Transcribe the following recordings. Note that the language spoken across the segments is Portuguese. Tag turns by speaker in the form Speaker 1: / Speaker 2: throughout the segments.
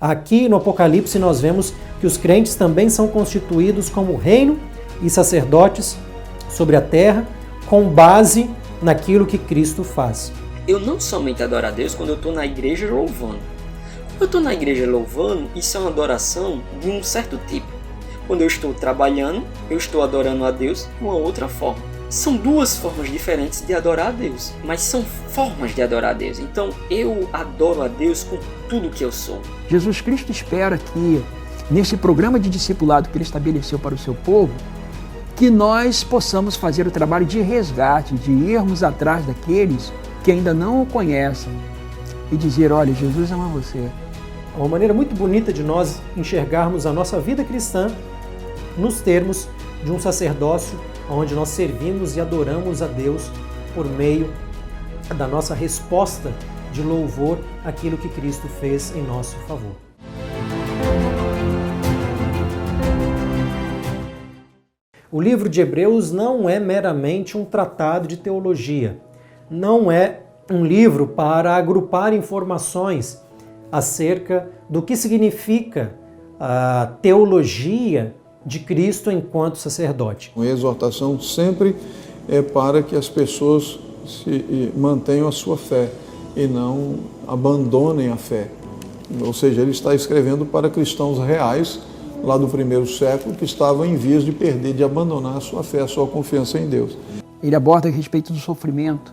Speaker 1: Aqui no Apocalipse nós vemos que os crentes também são constituídos como reino e sacerdotes sobre a terra, com base naquilo que Cristo faz.
Speaker 2: Eu não somente adoro a Deus quando eu estou na igreja louvando. Quando eu estou na igreja louvando, isso é uma adoração de um certo tipo. Quando eu estou trabalhando, eu estou adorando a Deus de uma outra forma. São duas formas diferentes de adorar a Deus, mas são formas de adorar a Deus. Então eu adoro a Deus com tudo que eu sou.
Speaker 3: Jesus Cristo espera que, nesse programa de discipulado que Ele estabeleceu para o seu povo, que nós possamos fazer o trabalho de resgate, de irmos atrás daqueles que ainda não o conhecem e dizer, olha, Jesus ama você.
Speaker 1: É uma maneira muito bonita de nós enxergarmos a nossa vida cristã nos termos de um sacerdócio onde nós servimos e adoramos a Deus por meio da nossa resposta de louvor àquilo que Cristo fez em nosso favor. O livro de Hebreus não é meramente um tratado de teologia, não é um livro para agrupar informações acerca do que significa a teologia de Cristo enquanto sacerdote.
Speaker 4: A exortação sempre é para que as pessoas mantenham a sua fé e não abandonem a fé. Ou seja, ele está escrevendo para cristãos reais, lá do primeiro século, que estavam em vias de perder, de abandonar a sua fé, a sua confiança em Deus.
Speaker 3: Ele aborda a respeito do sofrimento,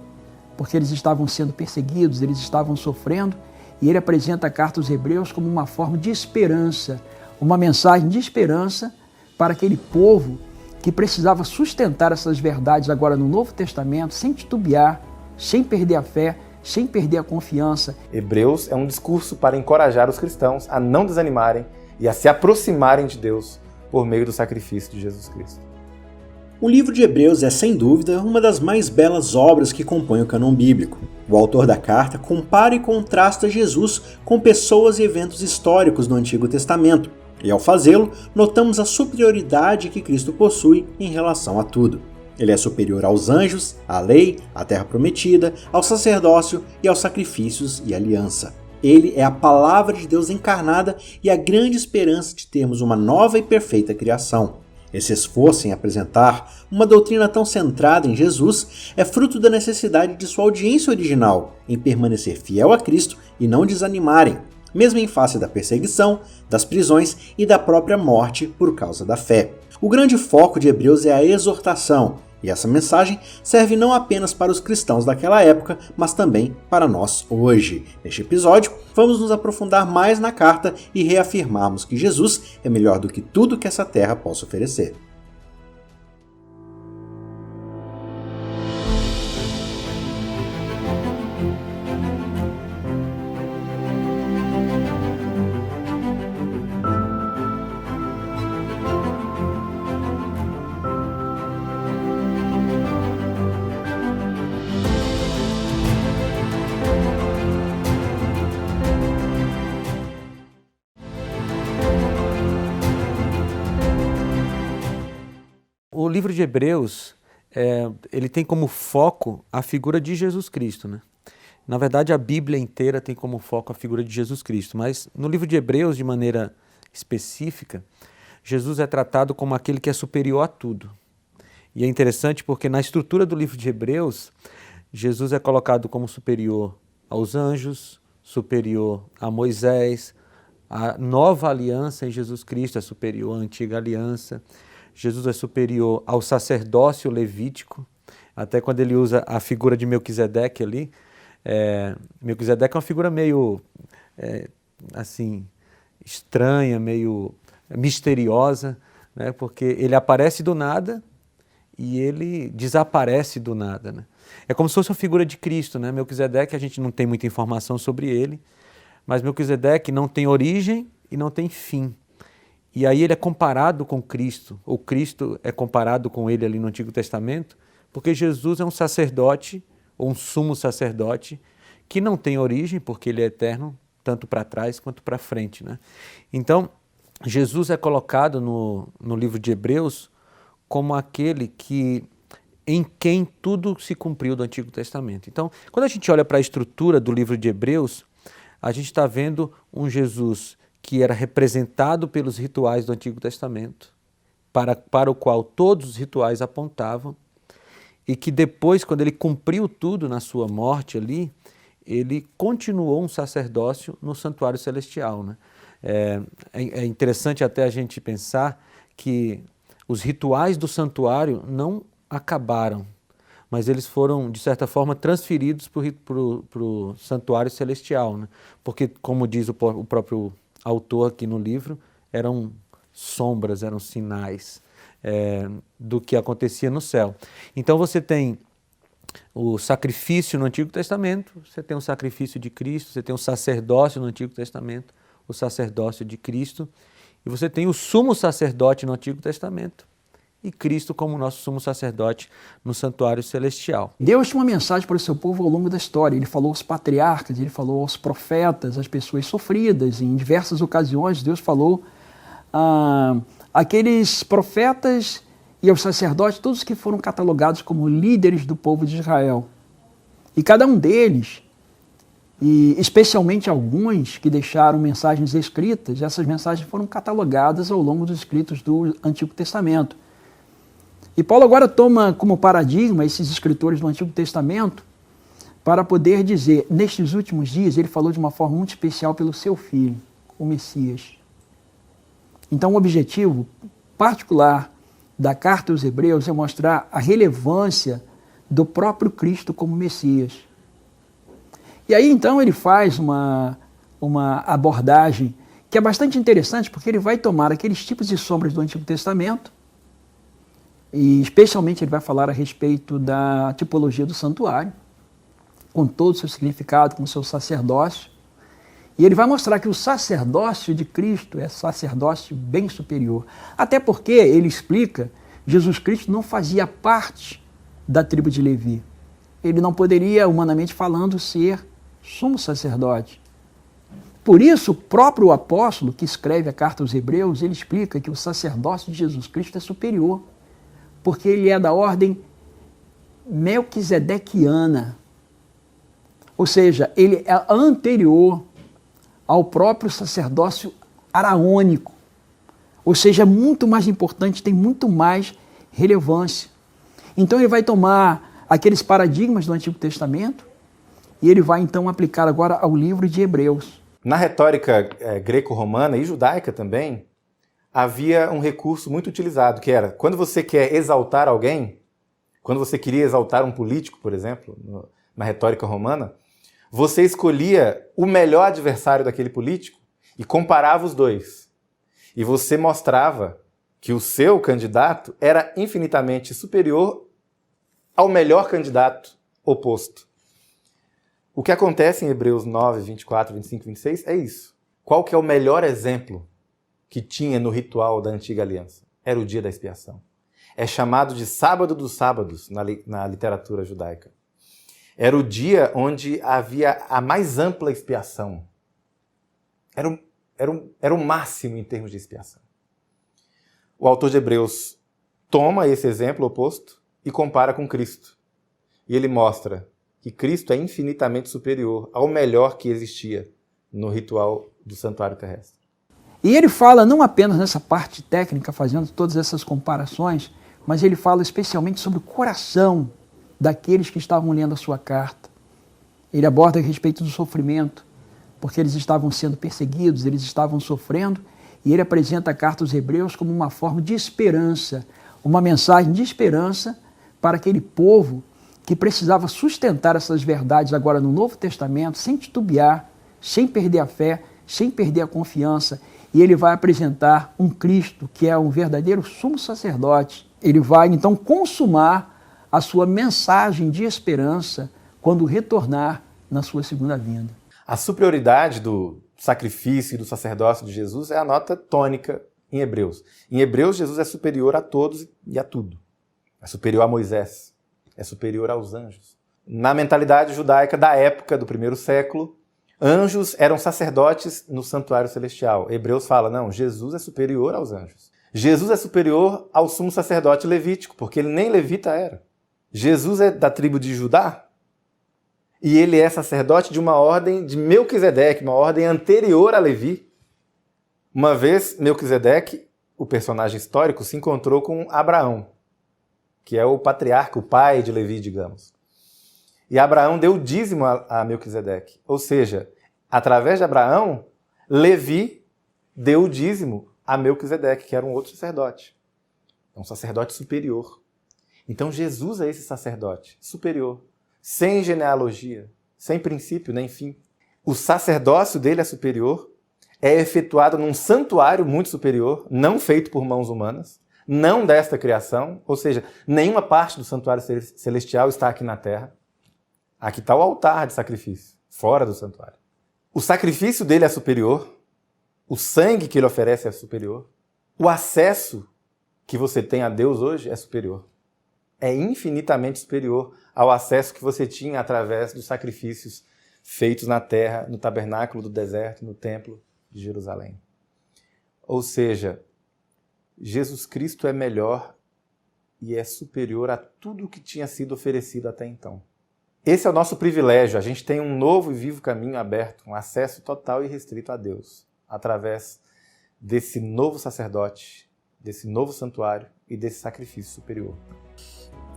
Speaker 3: porque eles estavam sendo perseguidos, eles estavam sofrendo, e ele apresenta a carta aos Hebreus como uma forma de esperança, uma mensagem de esperança para aquele povo que precisava sustentar essas verdades agora no Novo Testamento, sem titubear, sem perder a fé, sem perder a confiança.
Speaker 5: Hebreus é um discurso para encorajar os cristãos a não desanimarem e a se aproximarem de Deus por meio do sacrifício de Jesus Cristo.
Speaker 6: O livro de Hebreus é, sem dúvida, uma das mais belas obras que compõem o cânon bíblico. O autor da carta compara e contrasta Jesus com pessoas e eventos históricos do Antigo Testamento, e ao fazê-lo, notamos a superioridade que Cristo possui em relação a tudo. Ele é superior aos anjos, à lei, à terra prometida, ao sacerdócio e aos sacrifícios e aliança. Ele é a palavra de Deus encarnada e a grande esperança de termos uma nova e perfeita criação. Esse esforço em apresentar uma doutrina tão centrada em Jesus é fruto da necessidade de sua audiência original em permanecer fiel a Cristo e não desanimarem, mesmo em face da perseguição, das prisões e da própria morte por causa da fé. O grande foco de Hebreus é a exortação, e essa mensagem serve não apenas para os cristãos daquela época, mas também para nós hoje. Neste episódio, vamos nos aprofundar mais na carta e reafirmarmos que Jesus é melhor do que tudo que essa terra possa oferecer.
Speaker 7: O livro de Hebreus, ele tem como foco a figura de Jesus Cristo, né? Na verdade, a Bíblia inteira tem como foco a figura de Jesus Cristo, mas no livro de Hebreus, de maneira específica, Jesus é tratado como aquele que é superior a tudo. E é interessante porque na estrutura do livro de Hebreus, Jesus é colocado como superior aos anjos, superior a Moisés, a nova aliança em Jesus Cristo é superior à antiga aliança, Jesus é superior ao sacerdócio levítico, até quando ele usa a figura de Melquisedeque ali. Melquisedeque é uma figura meio, assim, estranha, meio misteriosa, né? Porque ele aparece do nada e ele desaparece do nada, né? É como se fosse uma figura de Cristo, né? Melquisedeque, a gente não tem muita informação sobre ele, mas Melquisedeque não tem origem e não tem fim. E aí ele é comparado com Cristo, ou Cristo é comparado com ele ali no Antigo Testamento, porque Jesus é um sacerdote, ou um sumo sacerdote, que não tem origem, porque ele é eterno, tanto para trás quanto para frente, né? Então, Jesus é colocado no livro de Hebreus como aquele em quem tudo se cumpriu do Antigo Testamento. Então, quando a gente olha para a estrutura do livro de Hebreus, a gente está vendo um Jesus que era representado pelos rituais do Antigo Testamento, para o qual todos os rituais apontavam, e que depois, quando ele cumpriu tudo na sua morte ali, ele continuou um sacerdócio no santuário celestial, né? É interessante até a gente pensar que os rituais do santuário não acabaram, mas eles foram, de certa forma, transferidos para o santuário celestial, né? Porque, como diz o próprio autor aqui no livro, eram sombras, eram sinais do que acontecia no céu. Então você tem o sacrifício no Antigo Testamento, você tem o sacrifício de Cristo, você tem o sacerdócio no Antigo Testamento, o sacerdócio de Cristo, e você tem o sumo sacerdote no Antigo Testamento, e Cristo como nosso sumo sacerdote no santuário celestial.
Speaker 3: Deus tinha uma mensagem para o seu povo ao longo da história. Ele falou aos patriarcas, ele falou aos profetas, às pessoas sofridas. Em diversas ocasiões, Deus falou àqueles profetas e aos sacerdotes, todos que foram catalogados como líderes do povo de Israel. E cada um deles, e especialmente alguns que deixaram mensagens escritas, essas mensagens foram catalogadas ao longo dos escritos do Antigo Testamento. E Paulo agora toma como paradigma esses escritores do Antigo Testamento para poder dizer, nestes últimos dias, ele falou de uma forma muito especial pelo seu filho, o Messias. Então o objetivo particular da carta aos Hebreus é mostrar a relevância do próprio Cristo como Messias. E aí então ele faz uma abordagem que é bastante interessante, porque ele vai tomar aqueles tipos de sombras do Antigo Testamento, e especialmente ele vai falar a respeito da tipologia do santuário, com todo o seu significado, com o seu sacerdócio. E ele vai mostrar que o sacerdócio de Cristo é sacerdócio bem superior. Até porque, ele explica, Jesus Cristo não fazia parte da tribo de Levi. Ele não poderia, humanamente falando, ser sumo sacerdote. Por isso, o próprio apóstolo que escreve a carta aos Hebreus, ele explica que o sacerdócio de Jesus Cristo é superior, porque ele é da ordem melquisedequiana. Ou seja, ele é anterior ao próprio sacerdócio araônico. Ou seja, é muito mais importante, tem muito mais relevância. Então ele vai tomar aqueles paradigmas do Antigo Testamento e ele vai então aplicar agora ao livro de Hebreus.
Speaker 5: Na retórica greco-romana e judaica também, havia um recurso muito utilizado, que era, quando você quer exaltar alguém, quando você queria exaltar um político, por exemplo, na retórica romana, você escolhia o melhor adversário daquele político e comparava os dois. E você mostrava que o seu candidato era infinitamente superior ao melhor candidato oposto. O que acontece em Hebreus 9, 24, 25 e 26 é isso. Qual que é o melhor exemplo que tinha no ritual da antiga aliança? Era o dia da expiação. É chamado de sábado dos sábados na literatura judaica. Era o dia onde havia a mais ampla expiação. Era o máximo em termos de expiação. O autor de Hebreus toma esse exemplo oposto e compara com Cristo. E ele mostra que Cristo é infinitamente superior ao melhor que existia no ritual do santuário terrestre.
Speaker 3: E ele fala não apenas nessa parte técnica, fazendo todas essas comparações, mas ele fala especialmente sobre o coração daqueles que estavam lendo a sua carta. Ele aborda a respeito do sofrimento, porque eles estavam sendo perseguidos, eles estavam sofrendo, e ele apresenta a carta aos Hebreus como uma forma de esperança, uma mensagem de esperança para aquele povo que precisava sustentar essas verdades agora no Novo Testamento, sem titubear, sem perder a fé, sem perder a confiança. E ele vai apresentar um Cristo que é um verdadeiro sumo sacerdote. Ele vai então consumar a sua mensagem de esperança quando retornar na sua segunda vinda.
Speaker 5: A superioridade do sacrifício e do sacerdócio de Jesus é a nota tônica em Hebreus. Em Hebreus, Jesus é superior a todos e a tudo. É superior a Moisés, é superior aos anjos. Na mentalidade judaica da época do primeiro século, anjos eram sacerdotes no santuário celestial. Hebreus fala, não, Jesus é superior aos anjos. Jesus é superior ao sumo sacerdote levítico, porque ele nem levita era. Jesus é da tribo de Judá e ele é sacerdote de uma ordem de Melquisedeque, uma ordem anterior a Levi. Uma vez, Melquisedeque, o personagem histórico, se encontrou com Abraão, que é o patriarca, o pai de Levi, digamos. E Abraão deu o dízimo a Melquisedeque. Ou seja, através de Abraão, Levi deu o dízimo a Melquisedeque, que era um outro sacerdote. Um sacerdote superior. Então Jesus é esse sacerdote superior, sem genealogia, sem princípio nem fim. O sacerdócio dele é superior, é efetuado num santuário muito superior, não feito por mãos humanas, não desta criação, ou seja, nenhuma parte do santuário celestial está aqui na terra. Aqui está o altar de sacrifício, fora do santuário. O sacrifício dele é superior, o sangue que ele oferece é superior, o acesso que você tem a Deus hoje é superior. É infinitamente superior ao acesso que você tinha através dos sacrifícios feitos na terra, no tabernáculo do deserto, no templo de Jerusalém. Ou seja, Jesus Cristo é melhor e é superior a tudo o que tinha sido oferecido até então. Esse é o nosso privilégio. A gente tem um novo e vivo caminho aberto, um acesso total e restrito a Deus, através desse novo sacerdote, desse novo santuário e desse sacrifício superior.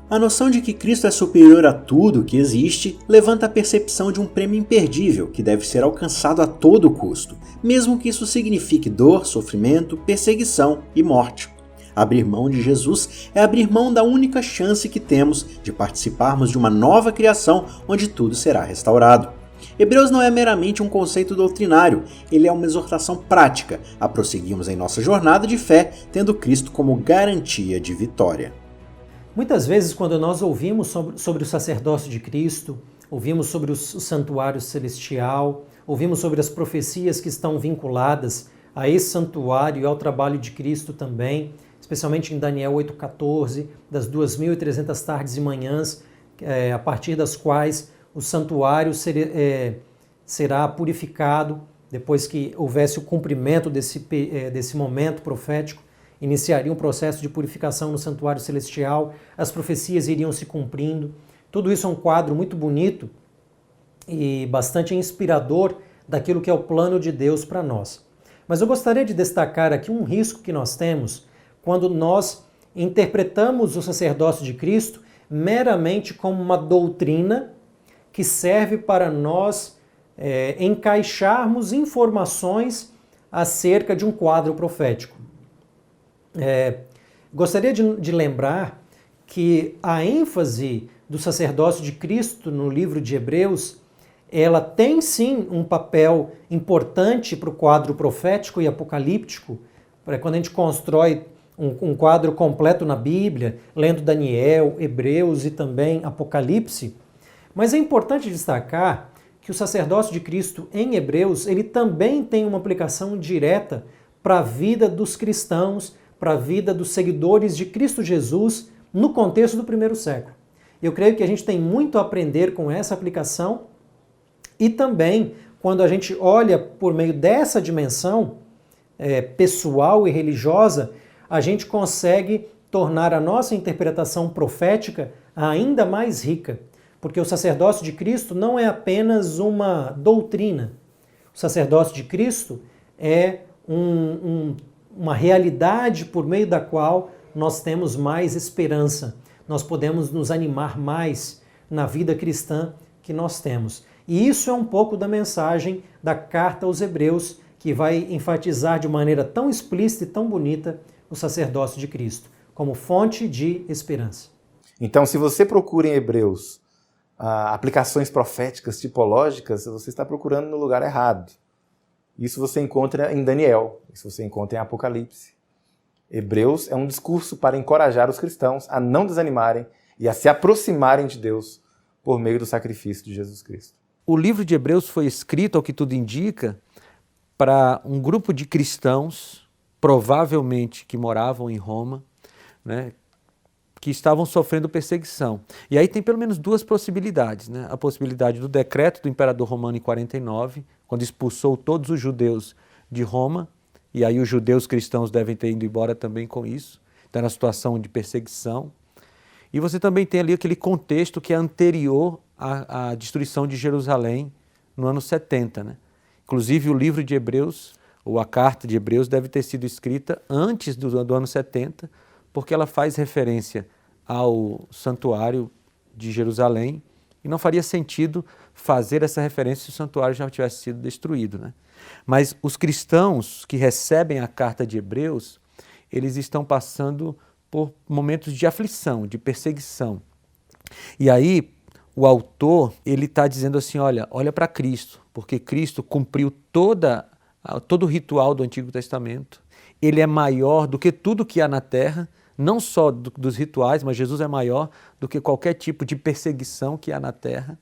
Speaker 6: A noção de que Cristo é superior a tudo que existe levanta a percepção de um prêmio imperdível que deve ser alcançado a todo custo, mesmo que isso signifique dor, sofrimento, perseguição e morte. Abrir mão de Jesus é abrir mão da única chance que temos de participarmos de uma nova criação onde tudo será restaurado. Hebreus não é meramente um conceito doutrinário, ele é uma exortação prática a prosseguirmos em nossa jornada de fé, tendo Cristo como garantia de vitória.
Speaker 1: Muitas vezes, quando nós ouvimos sobre o sacerdócio de Cristo, ouvimos sobre o santuário celestial, ouvimos sobre as profecias que estão vinculadas a esse santuário e ao trabalho de Cristo também, especialmente em Daniel 8,14, das 2.300 tardes e manhãs, a partir das quais o santuário será purificado, depois que houvesse o cumprimento desse momento profético, iniciaria um processo de purificação no santuário celestial, as profecias iriam se cumprindo. Tudo isso é um quadro muito bonito e bastante inspirador daquilo que é o plano de Deus para nós. Mas eu gostaria de destacar aqui um risco que nós temos quando nós interpretamos o sacerdócio de Cristo meramente como uma doutrina que serve para nós encaixarmos informações acerca de um quadro profético. Gostaria de lembrar que a ênfase do sacerdócio de Cristo no livro de Hebreus, ela tem sim um papel importante para o quadro profético e apocalíptico, para quando a gente constrói um quadro completo na Bíblia, lendo Daniel, Hebreus e também Apocalipse. Mas é importante destacar que o sacerdócio de Cristo em Hebreus, ele também tem uma aplicação direta para a vida dos cristãos, para a vida dos seguidores de Cristo Jesus no contexto do primeiro século. Eu creio que a gente tem muito a aprender com essa aplicação e também quando a gente olha por meio dessa dimensão pessoal e religiosa, a gente consegue tornar a nossa interpretação profética ainda mais rica, porque o sacerdócio de Cristo não é apenas uma doutrina. O sacerdócio de Cristo é uma realidade por meio da qual nós temos mais esperança, nós podemos nos animar mais na vida cristã que nós temos. E isso é um pouco da mensagem da carta aos Hebreus, que vai enfatizar de maneira tão explícita e tão bonita o sacerdócio de Cristo, como fonte de esperança.
Speaker 5: Então, se você procura em Hebreus aplicações proféticas, tipológicas, você está procurando no lugar errado. Isso você encontra em Daniel, isso você encontra em Apocalipse. Hebreus é um discurso para encorajar os cristãos a não desanimarem e a se aproximarem de Deus por meio do sacrifício de Jesus Cristo.
Speaker 7: O livro de Hebreus foi escrito, ao que tudo indica, para um grupo de cristãos, provavelmente que moravam em Roma, né, que estavam sofrendo perseguição. E aí tem pelo menos duas possibilidades, né? A possibilidade do decreto do imperador romano em 49, quando expulsou todos os judeus de Roma, e aí os judeus cristãos devem ter ido embora também com isso, então na situação de perseguição. E você também tem ali aquele contexto que é anterior à destruição de Jerusalém no ano 70, né? Inclusive o livro de Hebreus ou a carta de Hebreus deve ter sido escrita antes do ano 70, porque ela faz referência ao santuário de Jerusalém, e não faria sentido fazer essa referência se o santuário já tivesse sido destruído, né? Mas os cristãos que recebem a carta de Hebreus, eles estão passando por momentos de aflição, de perseguição. E aí o autor, ele está dizendo assim, olha para Cristo, porque Cristo cumpriu todo o ritual do Antigo Testamento, ele é maior do que tudo que há na terra, não só dos rituais, mas Jesus é maior do que qualquer tipo de perseguição que há na terra,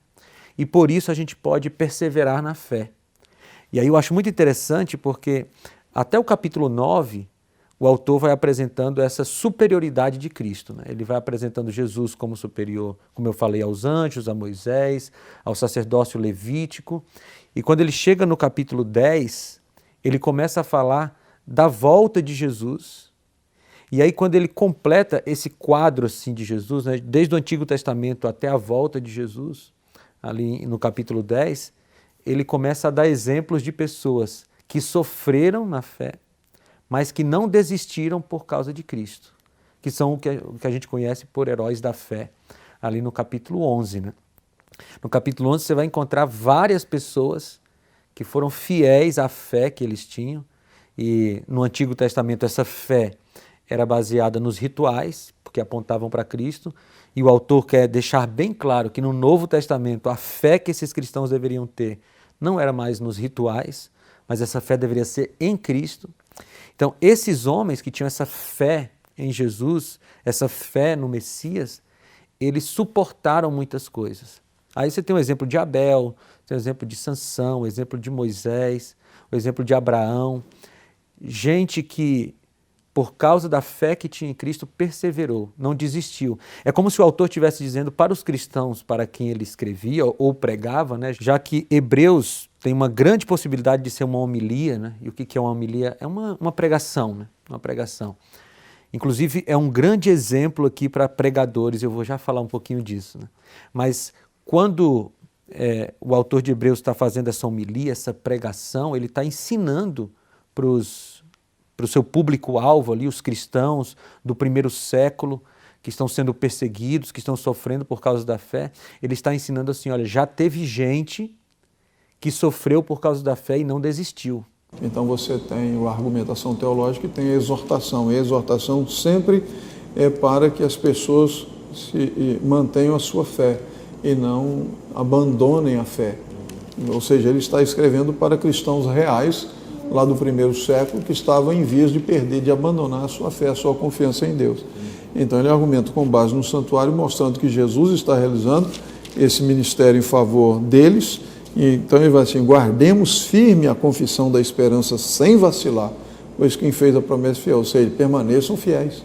Speaker 7: e por isso a gente pode perseverar na fé. E aí eu acho muito interessante porque até o capítulo 9, o autor vai apresentando essa superioridade de Cristo, né? Ele vai apresentando Jesus como superior, como eu falei, aos anjos, a Moisés, ao sacerdócio levítico. E quando ele chega no capítulo 10, ele começa a falar da volta de Jesus. E aí quando ele completa esse quadro assim, de Jesus, né, desde o Antigo Testamento até a volta de Jesus, ali no capítulo 10, ele começa a dar exemplos de pessoas que sofreram na fé, mas que não desistiram por causa de Cristo, que são o que a gente conhece por heróis da fé, ali no capítulo 11. Né? No capítulo 11 você vai encontrar várias pessoas que foram fiéis à fé que eles tinham, e no Antigo Testamento essa fé era baseada nos rituais, porque apontavam para Cristo, e o autor quer deixar bem claro que no Novo Testamento a fé que esses cristãos deveriam ter não era mais nos rituais, mas essa fé deveria ser em Cristo. Então, esses homens que tinham essa fé em Jesus, essa fé no Messias, eles suportaram muitas coisas. Aí você tem o exemplo de Abel, tem o exemplo de Sansão, o exemplo de Moisés, o exemplo de Abraão, gente que, por causa da fé que tinha em Cristo, perseverou, não desistiu. É como se o autor estivesse dizendo para os cristãos para quem ele escrevia ou pregava, né? Já que Hebreus tem uma grande possibilidade de ser uma homilia, né? E o que é uma homilia? É uma pregação, né? Uma pregação. Inclusive, é um grande exemplo aqui para pregadores, eu vou já falar um pouquinho disso. Né? Mas quando o autor de Hebreus está fazendo essa homilia, essa pregação, ele está ensinando para o seu público-alvo ali, os cristãos do primeiro século, que estão sendo perseguidos, que estão sofrendo por causa da fé, ele está ensinando assim, olha, já teve gente que sofreu por causa da fé e não desistiu.
Speaker 4: Então você tem a argumentação teológica e tem a exortação. E a exortação sempre é para que as pessoas mantenham a sua fé e não abandonem a fé. Ou seja, ele está escrevendo para cristãos reais, lá do primeiro século, que estavam em vias de perder, de abandonar a sua fé, a sua confiança em Deus. Então ele argumenta com base no santuário, mostrando que Jesus está realizando esse ministério em favor deles. Então ele vai assim, guardemos firme a confissão da esperança sem vacilar, pois quem fez a promessa fiel, ou seja, permaneçam fiéis,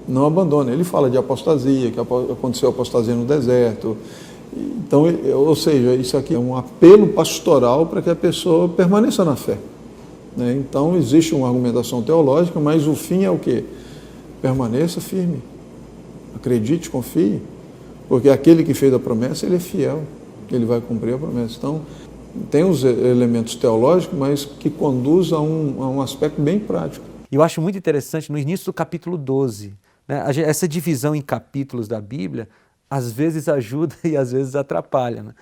Speaker 4: não abandonem. Ele fala de apostasia, que aconteceu apostasia no deserto. Então, ou seja, isso aqui é um apelo pastoral para que a pessoa permaneça na fé. Então existe uma argumentação teológica, mas o fim é o quê? Permaneça firme, acredite, confie, porque aquele que fez a promessa, ele é fiel, ele vai cumprir a promessa. Então tem os elementos teológicos, mas que conduz a um aspecto bem prático.
Speaker 7: Eu acho muito interessante no início do capítulo 12, né, essa divisão em capítulos da Bíblia às vezes ajuda e às vezes atrapalha, né?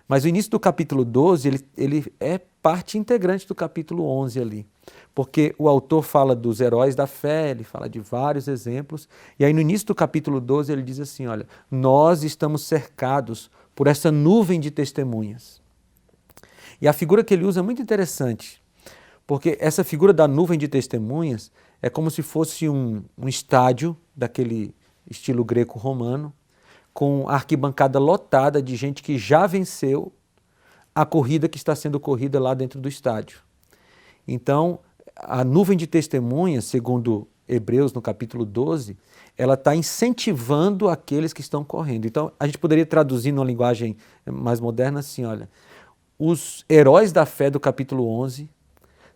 Speaker 7: Mas o início do capítulo 12, ele é parte integrante do capítulo 11 ali, porque o autor fala dos heróis da fé, ele fala de vários exemplos, e aí no início do capítulo 12 ele diz assim, olha, nós estamos cercados por essa nuvem de testemunhas. E a figura que ele usa é muito interessante, porque essa figura da nuvem de testemunhas é como se fosse um estádio daquele estilo greco-romano, com a arquibancada lotada de gente que já venceu a corrida que está sendo corrida lá dentro do estádio. Então, a nuvem de testemunhas, segundo Hebreus, no capítulo 12, ela está incentivando aqueles que estão correndo. Então, a gente poderia traduzir numa linguagem mais moderna assim, olha, os heróis da fé do capítulo 11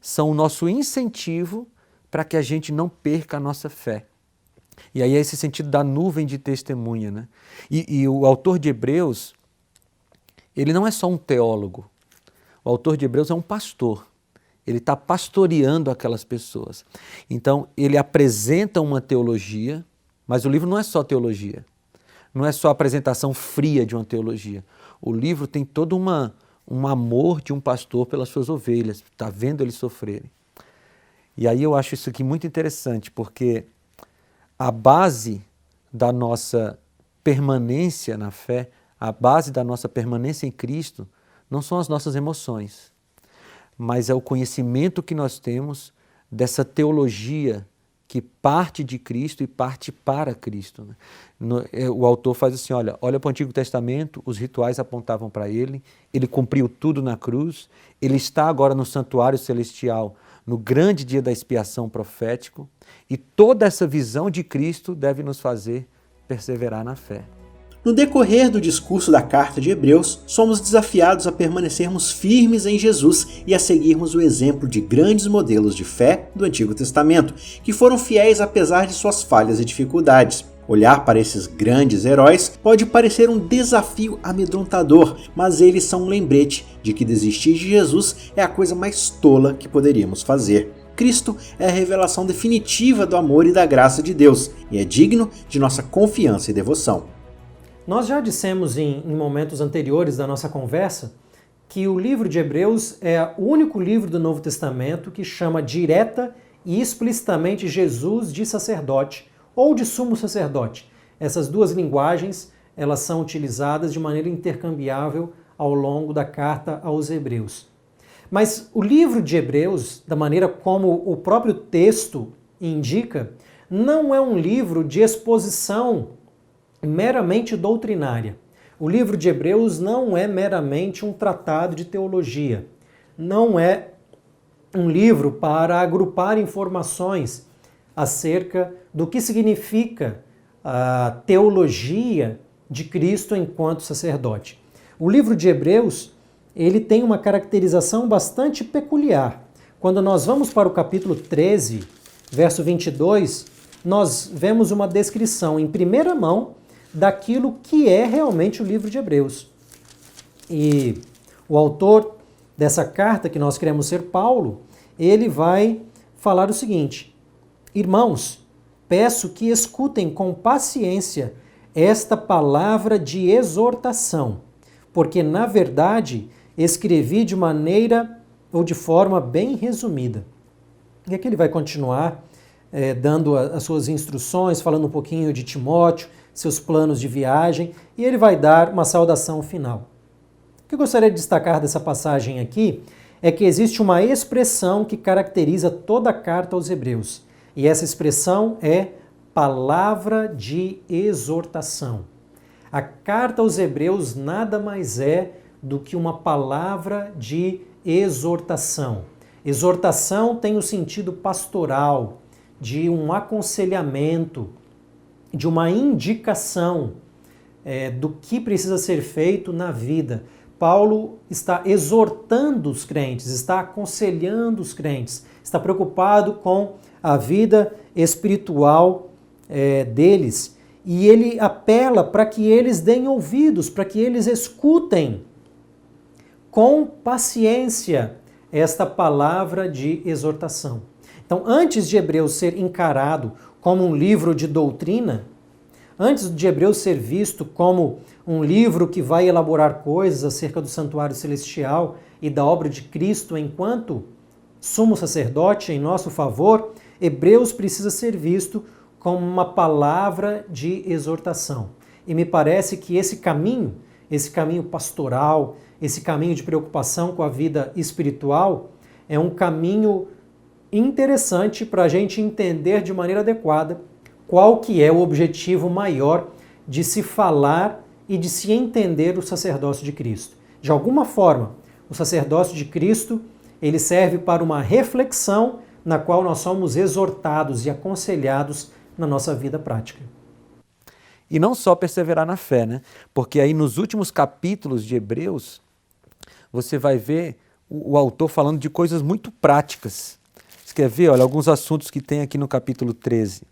Speaker 7: são o nosso incentivo para que a gente não perca a nossa fé. E aí é esse sentido da nuvem de testemunha, né? E o autor de Hebreus, ele não é só um teólogo. O autor de Hebreus é um pastor. Ele está pastoreando aquelas pessoas. Então, ele apresenta uma teologia, mas o livro não é só teologia. Não é só a apresentação fria de uma teologia. O livro tem todo um amor de um pastor pelas suas ovelhas, está vendo eles sofrerem. E aí eu acho isso aqui muito interessante, porque a base da nossa permanência na fé, a base da nossa permanência em Cristo, não são as nossas emoções, mas é o conhecimento que nós temos dessa teologia que parte de Cristo e parte para Cristo. O autor faz assim, olha para o Antigo Testamento, os rituais apontavam para ele cumpriu tudo na cruz, ele está agora no santuário celestial, no grande dia da expiação profético, e toda essa visão de Cristo deve nos fazer perseverar na fé.
Speaker 6: No decorrer do discurso da carta de Hebreus, somos desafiados a permanecermos firmes em Jesus e a seguirmos o exemplo de grandes modelos de fé do Antigo Testamento, que foram fiéis apesar de suas falhas e dificuldades. Olhar para esses grandes heróis pode parecer um desafio amedrontador, mas eles são um lembrete de que desistir de Jesus é a coisa mais tola que poderíamos fazer. Cristo é a revelação definitiva do amor e da graça de Deus e é digno de nossa confiança e devoção.
Speaker 1: Nós já dissemos em momentos anteriores da nossa conversa que o livro de Hebreus é o único livro do Novo Testamento que chama direta e explicitamente Jesus de sacerdote ou de sumo sacerdote. Essas duas linguagens, elas são utilizadas de maneira intercambiável ao longo da carta aos Hebreus. Mas o livro de Hebreus, da maneira como o próprio texto indica, não é um livro de exposição meramente doutrinária. O livro de Hebreus não é meramente um tratado de teologia. Não é um livro para agrupar informações acerca do que significa a teologia de Cristo enquanto sacerdote. O livro de Hebreus, ele tem uma caracterização bastante peculiar. Quando nós vamos para o capítulo 13, verso 22, nós vemos uma descrição em primeira mão daquilo que é realmente o livro de Hebreus. E o autor dessa carta, que nós queremos ser Paulo, ele vai falar o seguinte: irmãos, peço que escutem com paciência esta palavra de exortação, porque, na verdade, escrevi de maneira ou de forma bem resumida. E aqui ele vai continuar dando as suas instruções, falando um pouquinho de Timóteo, seus planos de viagem, e ele vai dar uma saudação final. O que eu gostaria de destacar dessa passagem aqui é que existe uma expressão que caracteriza toda a carta aos Hebreus, e essa expressão é palavra de exortação. A carta aos Hebreus nada mais é do que uma palavra de exortação. Exortação tem o sentido pastoral, de um aconselhamento, de uma indicação do que precisa ser feito na vida. Paulo está exortando os crentes, está aconselhando os crentes, está preocupado com a vida espiritual deles. E ele apela para que eles deem ouvidos, para que eles escutem com paciência esta palavra de exortação. Então, antes de Hebreus ser encarado como um livro de doutrina, antes de Hebreus ser visto como um livro que vai elaborar coisas acerca do santuário celestial e da obra de Cristo enquanto sumo sacerdote em nosso favor, Hebreus precisa ser visto como uma palavra de exortação. E me parece que esse caminho pastoral, esse caminho de preocupação com a vida espiritual, é um caminho interessante para a gente entender de maneira adequada qual que é o objetivo maior de se falar e de se entender o sacerdócio de Cristo. De alguma forma, o sacerdócio de Cristo, ele serve para uma reflexão na qual nós somos exortados e aconselhados na nossa vida prática.
Speaker 7: E não só perseverar na fé, né? Porque aí nos últimos capítulos de Hebreus, você vai ver o autor falando de coisas muito práticas. Você quer ver? Olha, alguns assuntos que tem aqui no capítulo 13.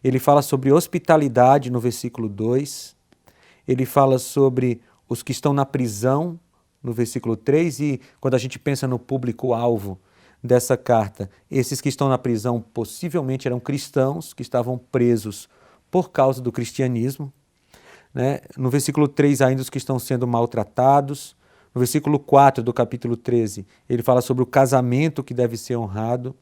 Speaker 7: Ele fala sobre hospitalidade no versículo 2. Ele fala sobre os que estão na prisão no versículo 3. E quando a gente pensa no público-alvo, dessa carta, esses que estão na prisão possivelmente eram cristãos que estavam presos por causa do cristianismo. Né? No versículo 3 ainda os que estão sendo maltratados. No versículo 4 do capítulo 13, ele fala sobre o casamento que deve ser honrado.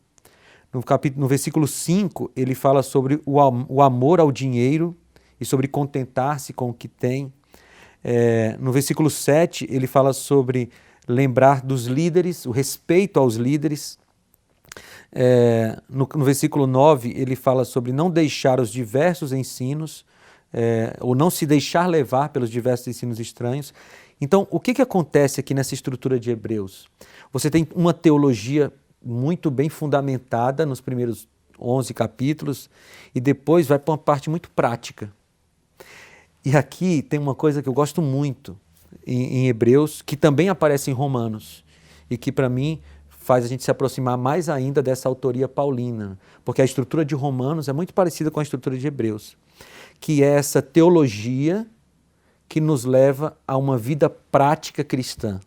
Speaker 7: No versículo 5, ele fala sobre o amor ao dinheiro e sobre contentar-se com o que tem. No versículo 7, ele fala sobre lembrar dos líderes, o respeito aos líderes. No versículo 9, ele fala sobre não deixar os diversos ensinos, ou não se deixar levar pelos diversos ensinos estranhos. Então, o que acontece aqui nessa estrutura de Hebreus? Você tem uma teologia muito bem fundamentada nos primeiros 11 capítulos e depois vai para uma parte muito prática. E aqui tem uma coisa que eu gosto muito em Hebreus, que também aparece em Romanos e que para mim faz a gente se aproximar mais ainda dessa autoria paulina, porque a estrutura de Romanos é muito parecida com a estrutura de Hebreus, que é essa teologia que nos leva a uma vida prática cristã.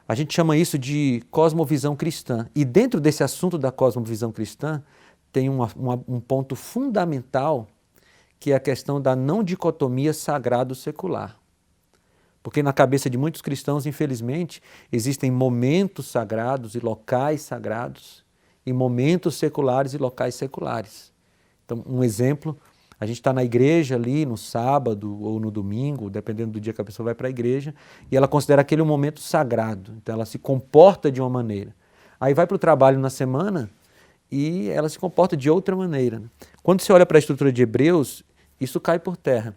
Speaker 7: A gente chama isso de cosmovisão cristã. E dentro desse assunto da cosmovisão cristã, tem um ponto fundamental, que é a questão da não dicotomia sagrado-secular. Porque na cabeça de muitos cristãos, infelizmente, existem momentos sagrados e locais sagrados, e momentos seculares e locais seculares. Então, um exemplo, a gente está na igreja ali no sábado ou no domingo, dependendo do dia que a pessoa vai para a igreja, e ela considera aquele um momento sagrado, então ela se comporta de uma maneira. Aí vai para o trabalho na semana e ela se comporta de outra maneira. Quando você olha para a estrutura de Hebreus, isso cai por terra.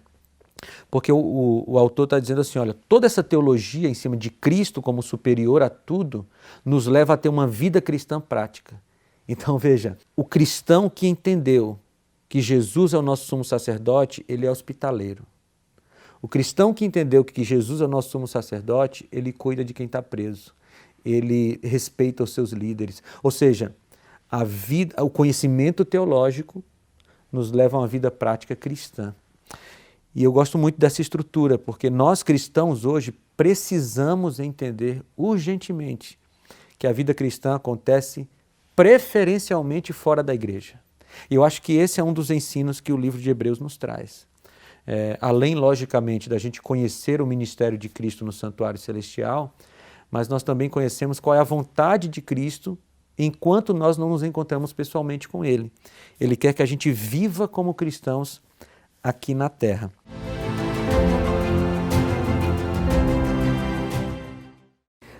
Speaker 7: Porque o autor está dizendo assim, olha, toda essa teologia em cima de Cristo como superior a tudo, nos leva a ter uma vida cristã prática. Então veja, o cristão que entendeu que Jesus é o nosso sumo sacerdote, ele é hospitaleiro. O cristão que entendeu que Jesus é o nosso sumo sacerdote, ele cuida de quem está preso. Ele respeita os seus líderes. Ou seja, o conhecimento teológico nos leva a uma vida prática cristã. E eu gosto muito dessa estrutura, porque nós cristãos hoje precisamos entender urgentemente que a vida cristã acontece preferencialmente fora da igreja. E eu acho que esse é um dos ensinos que o livro de Hebreus nos traz. Além, logicamente, da gente conhecer o ministério de Cristo no santuário celestial, mas nós também conhecemos qual é a vontade de Cristo enquanto nós não nos encontramos pessoalmente com Ele. Ele quer que a gente viva como cristãos aqui na terra.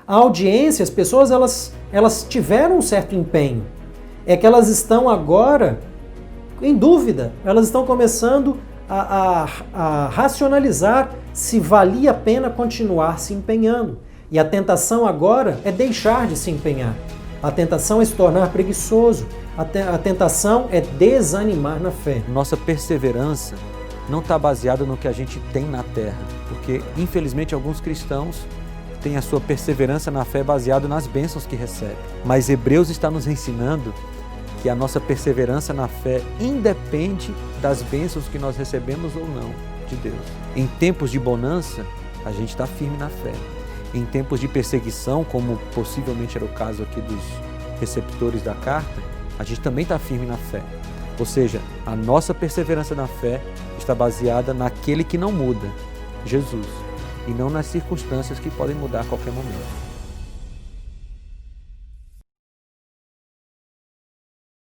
Speaker 1: A audiência, as pessoas, elas tiveram um certo empenho. É que elas estão agora em dúvida, elas estão começando a racionalizar se valia a pena continuar se empenhando. E a tentação agora é deixar de se empenhar. A tentação é se tornar preguiçoso. A tentação é desanimar na fé.
Speaker 7: Nossa perseverança não está baseada no que a gente tem na terra, porque infelizmente alguns cristãos têm a sua perseverança na fé baseada nas bênçãos que recebem. Mas Hebreus está nos ensinando que a nossa perseverança na fé independe das bênçãos que nós recebemos ou não de Deus. Em tempos de bonança, a gente está firme na fé. Em tempos de perseguição, como possivelmente era o caso aqui dos receptores da carta, a gente também está firme na fé. Ou seja, a nossa perseverança na fé está baseada naquele que não muda, Jesus, e não nas circunstâncias que podem mudar a qualquer momento.